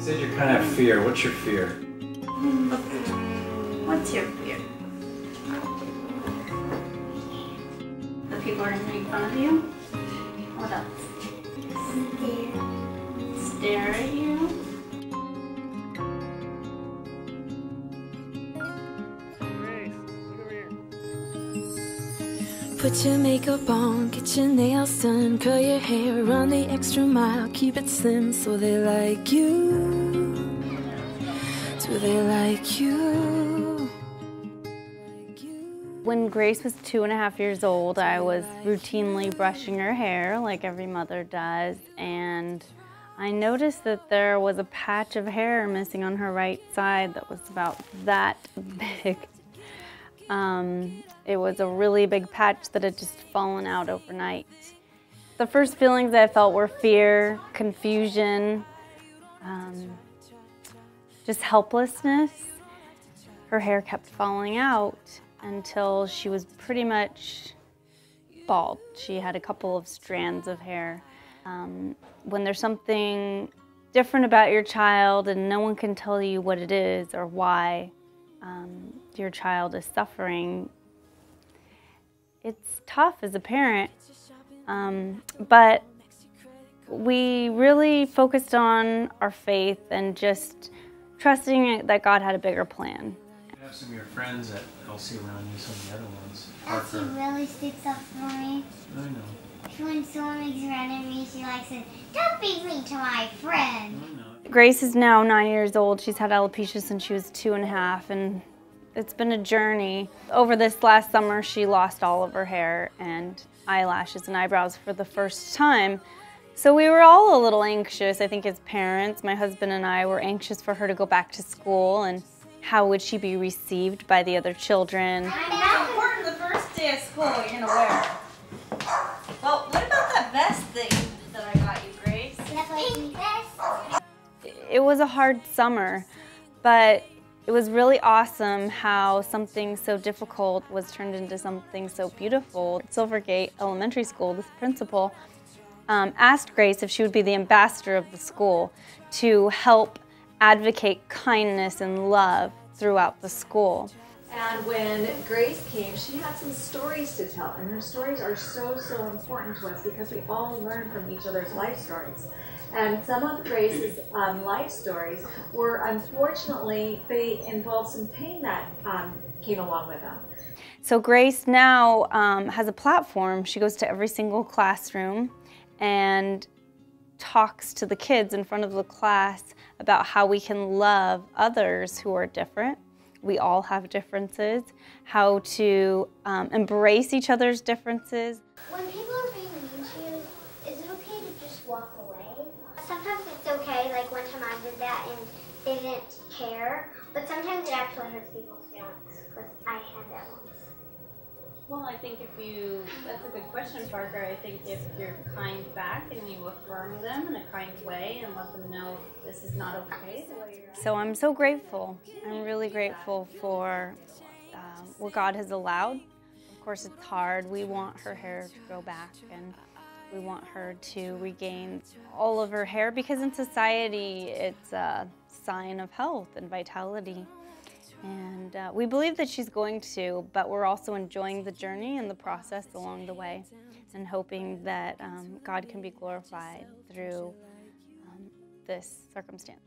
said you're kind of fear. What's your fear? What's your fear? The people are going to make fun of you? What else? Stare at you? Grace, look over here. Put your makeup on, get your nails done, curl your hair, run the extra mile, keep it slim so they like you. Do they like you? When Grace was 2.5 years old, I was routinely brushing her hair like every mother does, and I noticed that there was a patch of hair missing on her right side that was about that big. It was a really big patch that had just fallen out overnight. The first feelings I felt were fear, confusion, just helplessness. Her hair kept falling out until she was pretty much bald. She had a couple of strands of hair. When there's something different about your child and no one can tell you what it is or why your child is suffering, it's tough as a parent. But we really focused on our faith and just trusting that God had a bigger plan. You have some of your friends that I'll see around you, some of the other ones. Elsie really sticks up for me. I know. When someone makes fun of me, she likes to, don't be mean to my friend. I know. Grace is now 9 years old. She's had alopecia since she was 2.5, and it's been a journey. Over this last summer, she lost all of her hair and eyelashes and eyebrows for the first time. So we were all a little anxious, I think, as parents. My husband and I were anxious for her to go back to school, and how would she be received by the other children. How important the first day of school you're going to wear? Well, what about that vest that I got you, Grace? The pink vest. It was a hard summer, but it was really awesome how something so difficult was turned into something so beautiful. Silvergate Elementary School, this principal, asked Grace if she would be the ambassador of the school to help advocate kindness and love throughout the school. And when Grace came, she had some stories to tell, and her stories are so important to us because we all learn from each other's life stories. And some of Grace's life stories were, unfortunately, they involved some pain that came along with them. So Grace now has a platform. She goes to every single classroom and talks to the kids in front of the class about how we can love others who are different. We all have differences. How to embrace each other's differences. When people are being mean to you, is it okay to just walk away? Sometimes it's okay, like one time I did that and they didn't care, but sometimes it actually hurts people's feelings, because I had that once. Well, I think that's a good question, Parker. I think if you're kind back and you affirm them in a kind way and let them know this is not okay the way you're acting. So I'm so grateful. I'm really grateful for what God has allowed. Of course, it's hard. We want her hair to grow back, and we want her to regain all of her hair, because in society it's a sign of health and vitality. And we believe that she's going to, but we're also enjoying the journey and the process along the way, and hoping that God can be glorified through this circumstance.